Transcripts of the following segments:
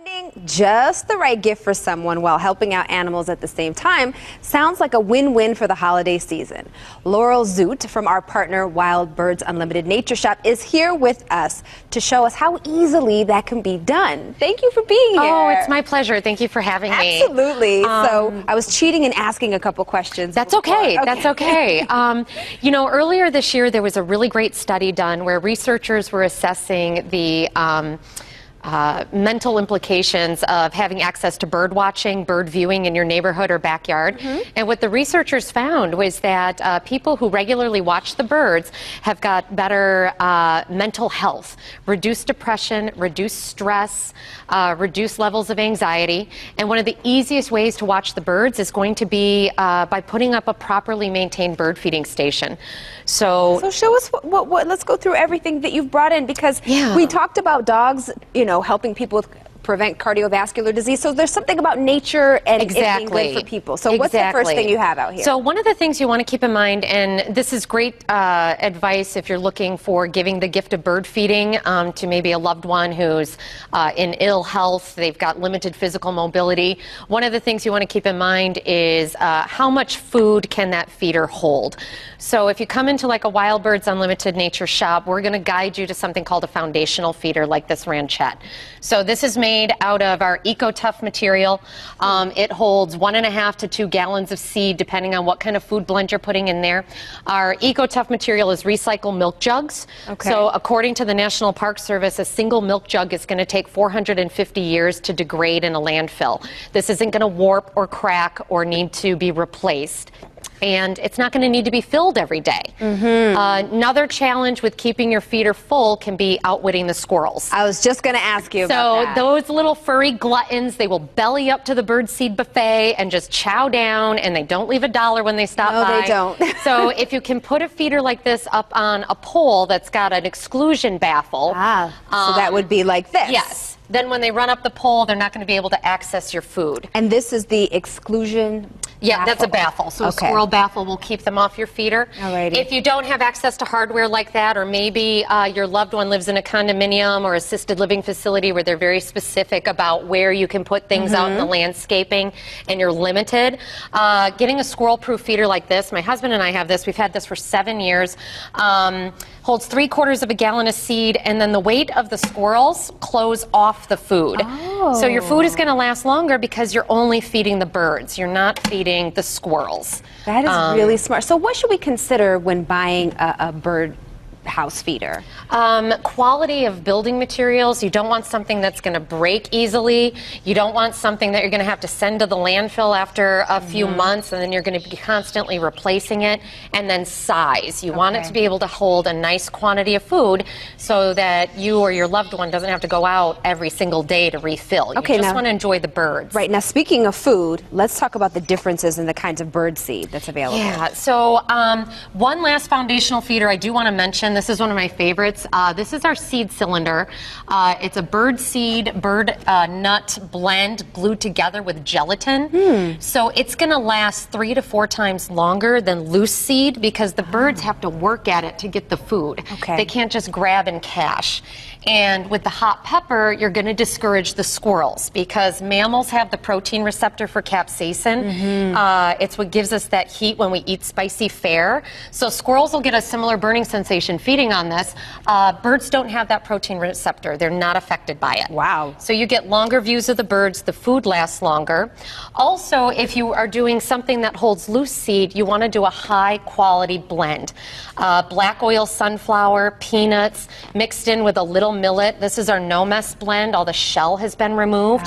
Finding just the right gift for someone while helping out animals at the same time sounds like a win-win for the holiday season. Laurel Zoet from our partner Wild Birds Unlimited Nature Shop is here with us to show us how easily that can be done. Thank you for being here. Oh, it's my pleasure. Thank you for having me. Absolutely. So I was cheating and asking a couple questions. That's okay. That's okay. You know, earlier this year there was a really great study done where researchers were assessing the mental implications of having access to bird watching, bird viewing in your neighborhood or backyard. And what the researchers found was that people who regularly watch the birds have got better mental health, reduced depression, reduced stress, reduced levels of anxiety. And one of the easiest ways to watch the birds is going to be by putting up a properly maintained bird feeding station. So show us let's go through everything that you've brought in, because we talked about dogs, you know, helping people prevent cardiovascular disease. So there's something about nature and it being good for people. So what's the first thing you have out here? So one of the things you want to keep in mind, and this is great advice if you're looking for giving the gift of bird feeding to maybe a loved one who's in ill health, they've got limited physical mobility. One of the things you want to keep in mind is how much food can that feeder hold. So if you come into like a Wild Birds Unlimited Nature Shop, we're going to guide you to something called a foundational feeder like this ranchette. So this is made out of our Eco-Tough material. It holds 1.5 to 2 gallons of seed depending on what kind of food blend you're putting in there. Our Eco-Tough material is recycled milk jugs. So according to the National Park Service, a single milk jug is going to take 450 years to degrade in a landfill. This isn't going to warp or crack or need to be replaced. And it's not going to need to be filled every day. Another challenge with keeping your feeder full can be outwitting the squirrels. I was just going to ask you about that. So those little furry gluttons, they will belly up to the birdseed buffet and just chow down, and they don't leave $1 when they stop by. No, they don't. So if you can put a feeder like this up on a pole that's got an exclusion baffle. So that would be like this. Yes. Then when they run up the pole, they're not going to be able to access your food. And this is the exclusion Yeah, that's a baffle. So a squirrel baffle will keep them off your feeder. Alrighty. If you don't have access to hardware like that, or maybe your loved one lives in a condominium or assisted living facility where they're very specific about where you can put things out in the landscaping and you're limited, getting a squirrel-proof feeder like this, my husband and I have this, we've had this for 7 years, holds 3/4 of a gallon of seed, and then the weight of the squirrels close off the food. So your food is going to last longer because you're only feeding the birds. You're not feeding the squirrels. That is really smart. So what should we consider when buying a bird house feeder? Quality of building materials. You don't want something that's going to break easily. You don't want something that you're going to have to send to the landfill after a few months and then you're going to be constantly replacing it. And then size. You want it to be able to hold a nice quantity of food so that you or your loved one doesn't have to go out every single day to refill. You just want to enjoy the birds. Right. Now, speaking of food, let's talk about the differences in the kinds of bird seed that's available. Yeah. So one last foundational feeder I do want to mention. This is one of my favorites. This is our seed cylinder. It's a bird seed, bird nut blend glued together with gelatin. So it's going to last 3 to 4 times longer than loose seed because the birds have to work at it to get the food. They can't just grab and cache. And with the hot pepper, you're going to discourage the squirrels because mammals have the protein receptor for capsaicin. It's what gives us that heat when we eat spicy fare. So squirrels will get a similar burning sensation feeding on this. Birds don't have that protein receptor. They're not affected by it. Wow. So you get longer views of the birds. The food lasts longer. Also, if you are doing something that holds loose seed, you want to do a high quality blend. Black oil sunflower, peanuts, mixed in with a little millet. This is our no-mess blend. All the shell has been removed.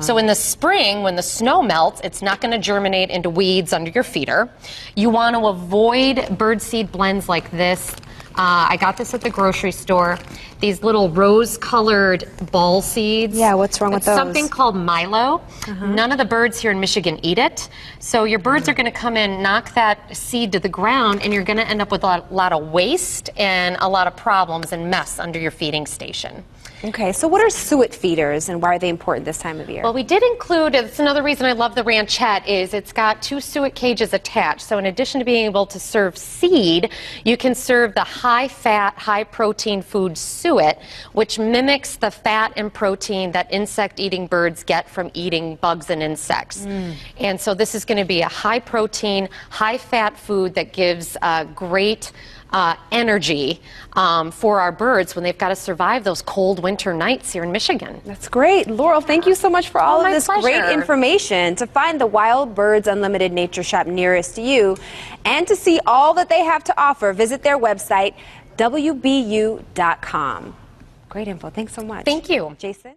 So in the spring, when the snow melts, it's not going to germinate into weeds under your feeder. You want to avoid birdseed blends like this. I got this at the grocery store. These little rose-colored ball seeds. Yeah, what's wrong with those? Something called Milo. None of the birds here in Michigan eat it. So your birds are going to come in, knock that seed to the ground, and you're going to end up with a lot of waste and a lot of problems and mess under your feeding station. Okay, so what are suet feeders and why are they important this time of year? Well, we did include, it's another reason I love the ranchette, is it's got 2 suet cages attached. So in addition to being able to serve seed, you can serve the high-fat, high-protein food suet, which mimics the fat and protein that insect-eating birds get from eating bugs and insects. And so this is going to be a high-protein, high-fat food that gives great energy for our birds when they've got to survive those cold winter nights here in Michigan. That's great. Laurel, thank you so much for all of this great information. To find the Wild Birds Unlimited Nature Shop nearest to you and to see all that they have to offer, visit their website, wbu.com. Great info. Thanks so much. Thank you. Jason?